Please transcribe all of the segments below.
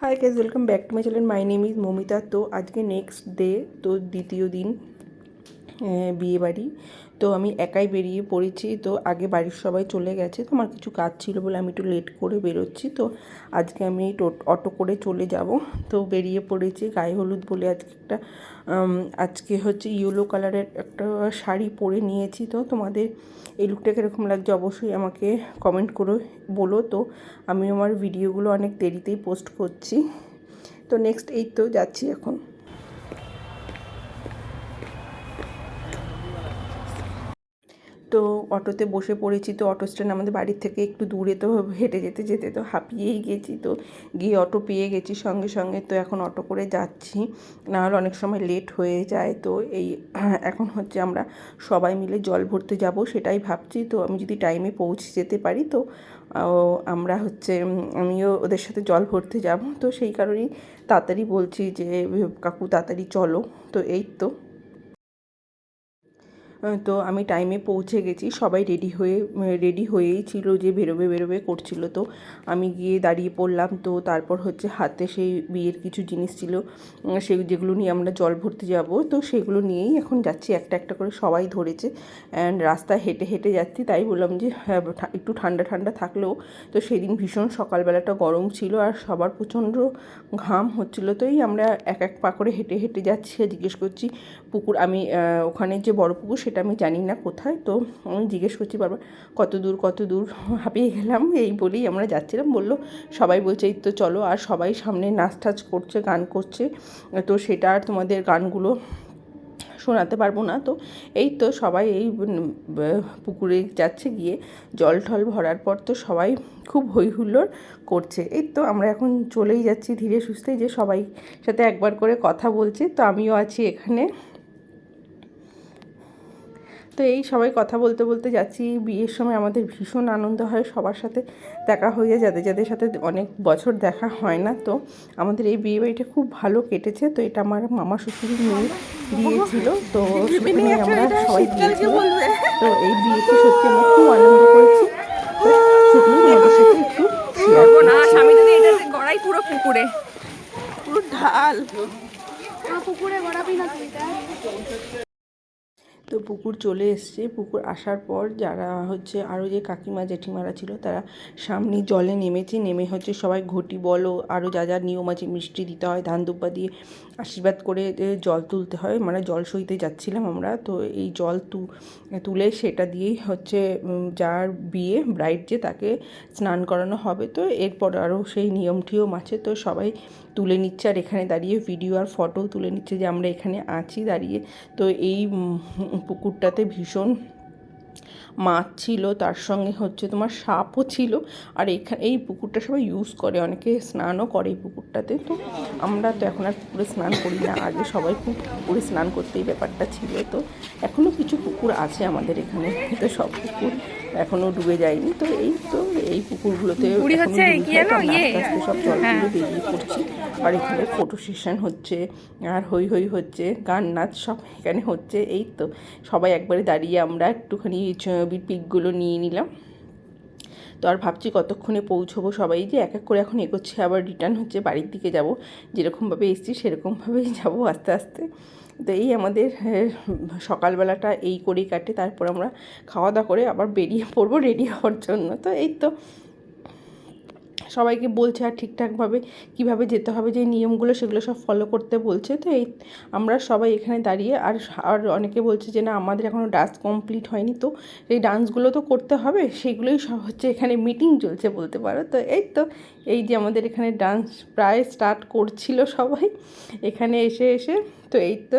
Hi guys, welcome back to my channel. My name is Mamita. तो आज के next day, तो द्वितीय दिन বিয়ে বাড়ি। তো আমি একাই বেরিয়ে পড়েছি। তো আগে বাড়ির সবাই চলে গেছে, তো আমার কিছু কাজ ছিল বলে আমি একটু লেট করে বেরোচ্ছি। তো আজকে আমি অটো করে চলে যাব। তো বেরিয়ে পড়েছি গায়ে হলুদ বলে। আজকে হচ্ছে ইয়েলো কালারের একটা শাড়ি পরে নিয়েছি। তো তোমাদের এই লুকটা কীরকম লাগছে অবশ্যই আমাকে কমেন্ট করে বলো। তো আমি আমার ভিডিওগুলো অনেক দেরিতেই পোস্ট করছি। তো নেক্সট এই তো যাচ্ছি এখন। তো অটোতে বসে পড়েছি। তো অটো স্ট্যান্ড আমাদের বাড়ির থেকে একটু দূরে, তো হেঁটে যেতে যেতে তো হাঁপিয়েই গেছি। তো গিয়ে অটো পেয়ে গেছি সঙ্গে সঙ্গে। তো এখন অটো করে যাচ্ছি, নাহলে অনেক সময় লেট হয়ে যায়। তো এখন হচ্ছে আমরা সবাই মিলে জল ভরতে যাব, সেটাই ভাবছি। তো আমি যদি টাইমে পৌঁছে যেতে পারি তো আমরা আমিও ওদের সাথে জল ভরতে যাব। তো সেই কারণেই তাড়াতাড়ি বলছি যে কাকু তাড়াতাড়ি চলো। তো এই তো তো আমি টাইমে পৌঁছে গেছি। সবাই রেডি হয়েই ছিল যে বেরোবে করছিল। তো আমি গিয়ে দাঁড়িয়ে পড়লাম। তো তারপর হচ্ছে হাতে সেই বিয়ের কিছু জিনিস ছিল, যেগুলো নিয়ে আমরা জল ভরতে যাব। তো সেগুলো নিয়েই এখন যাচ্ছি, একটা একটা করে সবাই ধরেছে। অ্যান্ড রাস্তায় হেঁটে হেঁটে যাচ্ছি। তাই বললাম যে একটু ঠান্ডা ঠান্ডা থাকলেও তো সেদিন ভীষণ সকালবেলাটা গরম ছিল আর সবার প্রচণ্ড ঘাম হচ্ছিলো। তো আমরা এক এক পা করে হেঁটে হেঁটে যাচ্ছি। জিজ্ঞেস করছি পুকুর, আমি ওখানে যে বড় পুকুর সেটা আমি জানি না কোথায়। তো আমি জিজ্ঞেস করছি বারবার কত দূর, হাঁপিয়ে গেলাম। এই বলেই আমরা যাচ্ছিলাম। বললো সবাই বলছে এই তো চলো। আর সবাই সামনে নাচ টাচ করছে, গান করছে। তো সেটা আর তোমাদের গানগুলো শোনাতে পারবো না। তো এই তো সবাই এই পুকুরে যাচ্ছে, গিয়ে জল ঠল ভরার পর তো সবাই খুব হই হুল্লোড় করছে। এই তো আমরা এখন চলেই যাচ্ছি ধীরে সুস্থে, যে সবাই সাথে একবার করে কথা বলছে। তো আমিও আছি এখানে। তো এই সবাই কথা বলতে বলতে যাচ্ছি। বিয়ের সময় আমাদের ভীষণ আনন্দ হয়, সবার সাথে দেখা হয়ে যায়, যাদের সাথে অনেক বছর দেখা হয় না। তো আমাদের এই বিয়ে বাড়িটা খুব ভালো কেটেছে। তো এটা আমার মামা শ্বশুরের মেয়ে দিয়েছিল। তো সেখানে আমরা সবাই গিয়েছিলাম। তো এই বিয়েতে সত্যি আমরা খুব আনন্দ করেছি। তো সেগুলো তোমাদের সাথে একটু শেয়ার করছি। আমি যদি এটাতে গড়াই পুরো পুকুরে, পুরো ঢাল পুকুরে গড়াবি না তুই। তো পুকুর চলে এসছে। পুকুর আসার পর যারা আরও যে কাকিমা জেঠিমারা ছিল তারা সামনে জলে নেমে সবাই ঘটি বলো আরও যা নিয়ম আছে, মিষ্টি দিতে হয়, ধান দুব্বা দিয়ে আশীর্বাদ করে জল তুলতে হয়। মানে জল সইতে যাচ্ছিলাম আমরা। তো এই জল তুলে সেটা দিয়েই যার বিয়ে ব্রাইড যে তাকে স্নান করানো হবে। তো এরপর আরও সেই নিয়ম টিয়ম আছে। তো সবাই তুলে নিচ্ছে আর এখানে দাঁড়িয়ে ভিডিও আর ফটোও তুলে নিচ্ছে যে আমরা এখানে আছি দাঁড়িয়ে। তো এই পুকুরটাতে ভীষণ মাছ ছিল, তার সঙ্গে তোমার সাপও ছিল। আর এই পুকুরটা সবাই ইউজ করে, অনেকে স্নানও করে এই পুকুরটাতে। তো আমরা তো এখন আর পুকুরে স্নান করি না, আগে সবাই খুব পুকুরে স্নান করতে এই ব্যাপারটা ছিল। তো এখনও কিছু পুকুর আছে আমাদের এখানে, তো সব পুকুর এখনও ডুবে যায়নি। তো এই পুকুরগুলোতে আস্তে আস্তে সব জলগুলো বেরিয়ে পড়ছে। আর এখানে ফটো সেশন হচ্ছে, আর হই হচ্ছে, গান নাচ সব এখানে হচ্ছে। এই তো সবাই একবারে দাঁড়িয়ে আমরা একটুখানি পিকগুলো নিয়ে নিলাম। তো আর ভাবছি কতক্ষণে পৌঁছবো। সবাই যে এক এক করে এখন এগোচ্ছে, আবার রিটার্ন হচ্ছে, বাড়ির দিকে যাব। যেরকমভাবে এসেছি সেরকমভাবেই যাব আস্তে আস্তে। তো এই আমাদের সকালবেলাটা এই করেই কাটে। তারপর আমরা খাওয়া দাওয়া করে আবার বেরিয়ে পড়বো রেডি হওয়ার জন্য। তো এই তো সবাইকে বলছে আর ঠিকঠাকভাবে কীভাবে যেতে হবে যে নিয়মগুলো সেগুলো সব ফলো করতে বলছে। তো এই আমরা সবাই এখানে দাঁড়িয়ে আর অনেকে বলছে যে না আমাদের এখনও ডান্স কমপ্লিট হয়নি। তো এই ডান্সগুলো তো করতে হবে, সেগুলোই সব এখানে মিটিং চলছে বলতে পারো। তো এই যে আমাদের এখানে ডান্স প্রায় স্টার্ট করছিল সবাই এখানে এসে। তো এই তো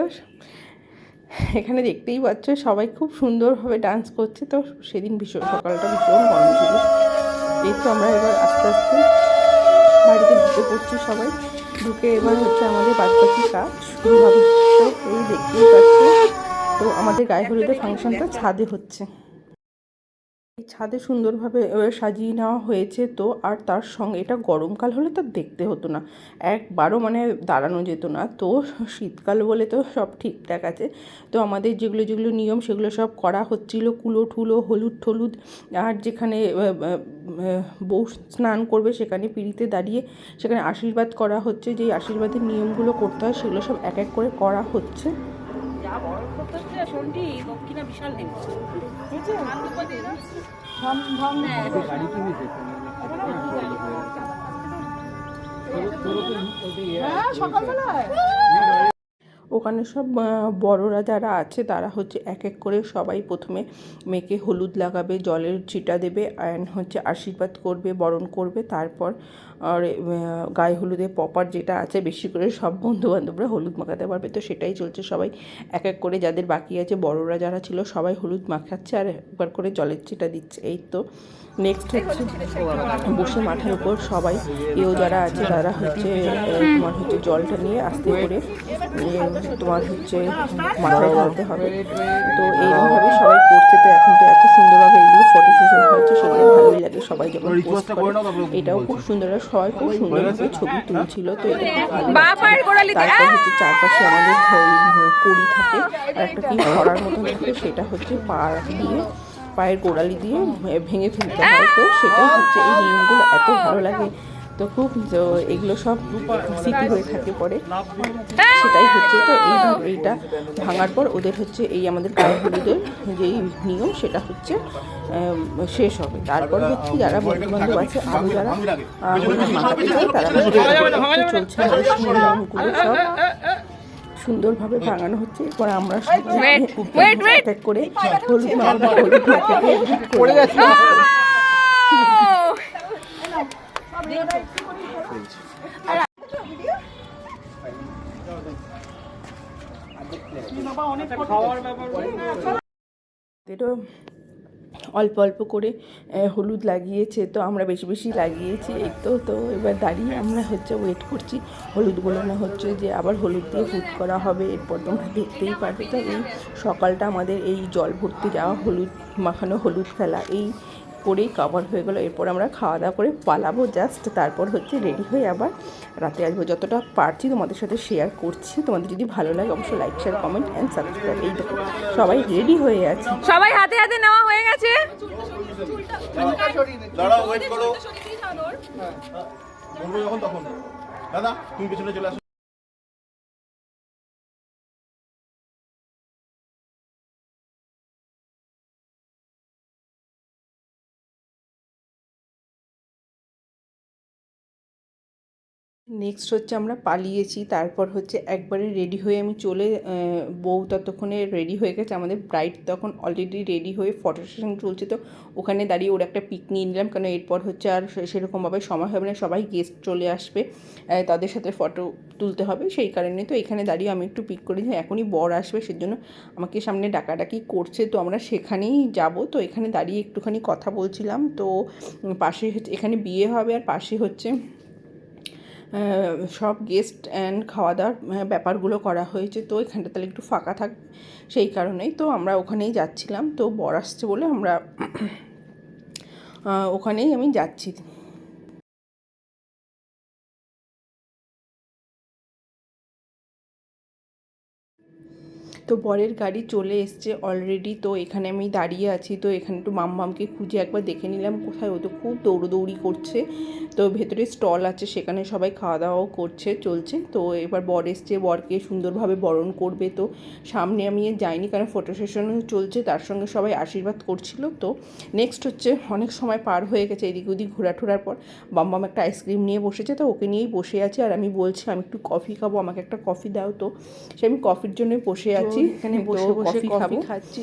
এখানে দেখতেই পাচ্ছ সবাই খুব সুন্দরভাবে ডান্স করছে। তো সেদিন সকালটা ভীষণ গরম ছিল। এই তো আমরা এবার আস্তে আস্তে বাড়িতে ঢুকে পড়ছি সবাই। ঢুকে এবার আমাদের বাদবাকি কাজ শুরু হবে। তো এই দেখতেই পাচ্ছি, তো আমাদের গায়ে হলুদের ফাংশনটা ছাদে হচ্ছে। এই ছাদে সুন্দরভাবে সাজিয়ে নেওয়া হয়েছে তো। আর তার সঙ্গে এটা গরমকাল হলে তো দেখতে হতো না, একবারও মানে দাঁড়ানো যেত না। তো শীতকাল বলে তো সব ঠিকঠাক আছে। তো আমাদের যেগুলো যেগুলো নিয়ম সেগুলো সব করা হচ্ছিল, কুলো ঠুলো, হলুদ ঠলুদ। আর যেখানে বউ স্নান করবে সেখানে পিঁড়িতে দাঁড়িয়ে সেখানে আশীর্বাদ করা হচ্ছে। যেই আশীর্বাদের নিয়মগুলো করতে হয় সেগুলো সব এক এক করে করা হচ্ছে। যা বড় করতে শুনটি দক্ষিণা বিশাল নেই সকালবেলায় ওখানে সব বড়রা যারা আছে তারা হচ্ছে এক এক করে সবাই প্রথমে মেয়েকে হলুদ লাগাবে, জলের ছিটা দেবে, অ্যান্ড হচ্ছে আশীর্বাদ করবে, বরণ করবে। তারপর আর গায়ে হলুদের প্রপার যেটা আছে বেশি করে সব বন্ধুবান্ধবরা হলুদ মাখাতে পারবে। তো সেটাই চলছে, সবাই এক এক করে যাদের বাকি আছে বড়রা যারা ছিল সবাই হলুদ মাখাচ্ছে আর একবার করে জলের ছিটা দিচ্ছে। এই তো নেক্সট হচ্ছে বসে মাথার উপর সবাই যারা আছে তারা হচ্ছে তোমার হচ্ছে জলটা নিয়ে আস্তে করে তোমার হচ্ছে মাথায় ঢালতে হবে। তো এইভাবে সবাই করছে। তো এখন তো এত সুন্দরভাবে এগুলো ফটো সেশন হচ্ছে, সেগুলো ভালোই লাগে। সবাই যখন পোস্ট করে এটাও খুব সুন্দর, সবাই খুব সুন্দরভাবে ছবি তুলছিল। তো এটা খুব ভালো লাগছে। তারপর হচ্ছে চারপাশে আমাদের কড়ি থাকে আর একটা কি ভরার মতন থাকে, সেটা হচ্ছে পায়ের গোড়ালি দিয়ে ভেঙে ফেলতে হয়। তো সেটাই হচ্ছে এই নিয়মগুলো এত ভালো লাগে। তো খুব এগুলো সব স্মৃতি হয়ে থাকে পরে, সেটাই হচ্ছে। তো এইটা ভাঙার পর ওদের হচ্ছে এই আমাদের গায়ে হলুদের যেই নিয়ম সেটা হচ্ছে শেষ হবে। তারপর হচ্ছে যারা বন্ধুবান্ধব আছে আরও যারা হলুদ মাখাতে চায় তারা চলছে নিয়মগুলো সব সুন্দরভাবে ভাঙানো হচ্ছে। এরপর আমরা এক এক করে হলুদ পড়ে গেছে। অল্প অল্প করে হলুদ লাগিয়েছে, তো আমরা বেশি বেশি লাগিয়েছি। এই তো এবার দাঁড়িয়ে আমরা হচ্ছে ওয়েট করছি, হলুদ গোলানো হচ্ছে যে আবার হলুদ দিয়ে হুট করা হবে। এরপর তোমরা দেখতেই পারবে। তো এই সকালটা আমাদের এই জল ভর্তি যাওয়া, হলুদ মাখানো, হলুদ খেলা এই করেই কভার হয়ে গেলো। এরপর আমরা খাওয়া দাওয়া করে পালাবো জাস্ট। তারপর হচ্ছে রেডি হয়ে আবার রাতে আসবো। যতটা পারছি তোমাদের সাথে শেয়ার করছি। তোমাদের যদি ভালো লাগে অবশ্যই like, share, comment and subscribe. এই দেখো সবাই রেডি হয়ে আছে, সবাই হাতে হাতে নেওয়া হয়ে গেছে। দাদা তুমি পিছনে চলে আসো। নেক্সট হচ্ছে আমরা পালিয়েছি। তারপর হচ্ছে একবারে রেডি হয়ে আমি বউ ততক্ষণে রেডি হয়ে গেছে, আমাদের ব্রাইড তখন অলরেডি রেডি হয়ে ফটো সেশন চলছে। তো ওখানে দাঁড়িয়ে ওর একটা পিক নিয়ে নিলাম, কারণ এরপর হচ্ছে আর সেরকমভাবে সময় হবে না, সবাই গেস্ট চলে আসবে, তাদের সাথে ফটো তুলতে হবে। সেই কারণে তো এখানে দাঁড়িয়ে আমি একটু পিক করি যে এখনই বর আসবে, সেজন্য আমাকে সামনে ডাকাডাকি করছে। তো আমরা সেখানেই যাব। তো এখানে দাঁড়িয়ে একটুখানি কথা বলছিলাম। তো পাশে হচ্ছে এখানে বিয়ে হবে আর পাশে হচ্ছে সব গেস্ট অ্যান্ড খাওয়া দাওয়ার ব্যাপারগুলো করা হয়েছে। তো এখানটা তাহলে একটু ফাঁকা থাকবে, সেই কারণেই তো আমরা ওখানেই যাচ্ছিলাম। তো বর আসছে বলে আমরা ওখানেই আমি যাচ্ছি। তো বরের গাড়ি চলে এসছে অলরেডি। তো এখানে আমি দাঁড়িয়ে আছি। তো এখানে একটু মামকে খুঁজে একবার দেখে নিলাম কোথায়। ও তো খুব দৌড়োদৌড়ি করছে। তো ভেতরে স্টল আছে, সেখানে সবাই খাওয়া দাওয়াও চলছে। তো এবার বর এসছে, বরকে সুন্দরভাবে বরণ করবে। তো সামনে আমি যাইনি কারণ ফটো সেশনও চলছে, তার সঙ্গে সবাই আশীর্বাদ করছিল। তো নেক্সট হচ্ছে অনেক সময় পার হয়ে গেছে এদিক ওদিক ঘোরাঠোরার পর বাম একটা আইসক্রিম নিয়ে বসেছে। তো ওকে নিয়েই বসে আছি আর আমি বলছি আমি একটু কফি খাবো, আমাকে একটা কফি দাও। তো সে আমি কফির জন্য বসে আছি, এখানে বসে বসে কফি খাচ্ছি।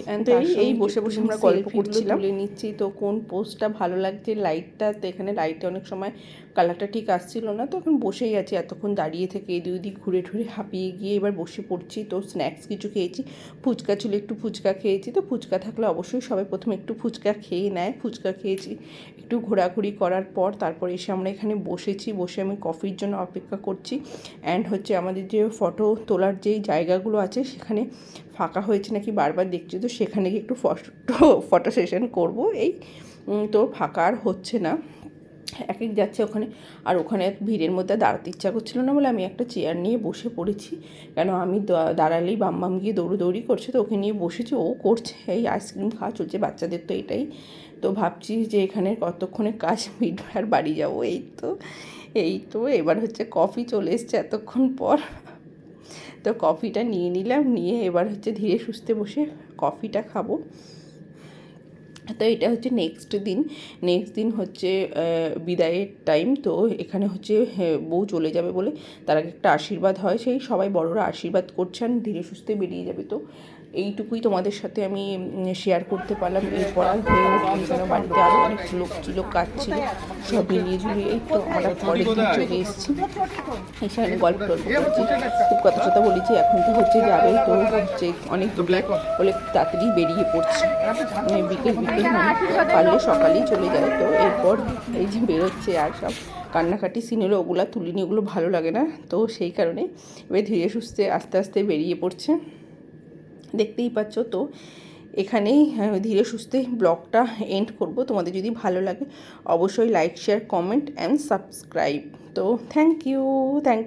এই বসে বসে আমরা গল্প করছিলাম, তুলে নিচ্ছি। তো কোন পোস্টটা ভালো লাগছে, লাইটটা, তো এখানে লাইটে অনেক সময় কালারটা ঠিক আসছিল না। তো এখন বসেই আছি, এতক্ষণ দাঁড়িয়ে থেকে এদিক ওদিক ঘুরে ঠুরে হাঁপিয়ে গিয়ে এবার বসে পড়ছি। তো স্ন্যাক্স কিছু খেয়েছি, ফুচকা ছিল একটু ফুচকা খেয়েছি। তো ফুচকা থাকলে অবশ্যই সবাই প্রথমে একটু ফুচকা খেয়ে নেয়। ফুচকা খেয়েছি, একটু ঘোরাঘুরি করার পর তারপর এসে আমরা এখানে বসেছি। বসে আমি কফির জন্য অপেক্ষা করছি। অ্যান্ড হচ্ছে আমাদের যে ফটো তোলার যেই জায়গাগুলো আছে সেখানে ফাঁকা হয়েছে নাকি বারবার দেখছি। তো সেখানে গিয়ে একটু ফটো সেশন করবো। এই তো ফাঁকা আর হচ্ছে না, এক এক যাচ্ছে ওখানে। আর ওখানে ভিড়ের মধ্যে দাঁড়াতে ইচ্ছা করছিল না বলে আমি একটা চেয়ার নিয়ে বসে পড়েছি, কেন আমি দাঁড়ালেই বাম গিয়ে দৌড়ি করছে, তো ওকে নিয়ে বসেছি, ও করছে, এই আইসক্রিম খাওয়া চলছে, বাচ্চাদের তো এটাই। তো ভাবছি যে এখানে কতক্ষণে কাজ মিটবে আর বাড়ি যাবো। এই তো এবার হচ্ছে কফি চলে এসছে এতক্ষণ পর, তো কফিটা নিয়ে নিলাম, নিয়ে এবার হচ্ছে ধীরে সুস্থে বসে কফিটা খাবো। তো এটা হচ্ছে নেক্সট দিন হচ্ছে বিদায়ের টাইম। তো এখানে হচ্ছে বউ চলে যাবে বলে তার আগে একটা আশীর্বাদ হয়, সেই সবাই বড়রা আশীর্বাদ করছেন, ধীরে সুস্থে বেরিয়ে যাবে। তো এইটুকুই তোমাদের সাথে আমি শেয়ার করতে পারলাম। এরপর আর হয়ে ওঠেনি, কেন বাড়িতে আরও অনেক লোক ছিল, কাজ ছিল, সব মিলিয়ে ঝুলিয়ে এই তো আমরা পরের দিন চলে এসেছি। এখানে গল্প করছি, খুব কথা বলেছি, এখন তো হচ্ছে যাবে, তো হচ্ছে অনেক বলে তাড়াতাড়ি বেরিয়ে পড়ছে, বিকেল পারলে সকালেই চলে যায়। তো এরপর এই যে বেরোচ্ছে আর সব কান্নাকাটি সিন হলো, ওগুলো তুলিনি, ওগুলো ভালো লাগে না, তো সেই কারণে এবার ধীরে সুস্থে আস্তে আস্তে বেরিয়ে পড়ছে, দেখতেই পাচ্ছ। তো এখানেই ধীরে সুস্থে ব্লগটা এন্ড করব। তোমাদের যদি ভালো লাগে অবশ্যই like, share, comment and subscribe. তো thank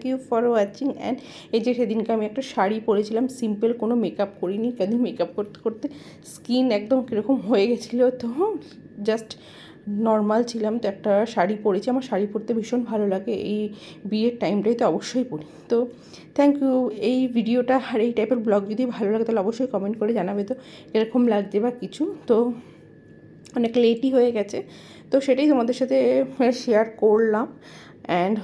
you for watching. And এই যে সেদিনকে আমি একটা শাড়ি পরেছিলাম, সিম্পল, কোনো মেকআপ করিনি, কেন মেকআপ করতে করতে স্কিন একদম কীরকম হয়ে গেছিলো, তো জাস্ট নর্মাল ছিলাম, তো একটা শাড়ি পরেছি, আমার শাড়ি পরতে ভীষণ ভালো লাগে, এই বিয়ের টাইমটাই তো অবশ্যই পরি। তো থ্যাংক ইউ। এই ভিডিওটা আর এই টাইপের ব্লগ যদি ভালো লাগে তাহলে অবশ্যই কমেন্ট করে জানাবে তো এরকম লাগছে বা কিছু। তো অনেক লেটই হয়ে গেছে, তো সেটাই তোমাদের সাথে শেয়ার করলাম। অ্যান্ড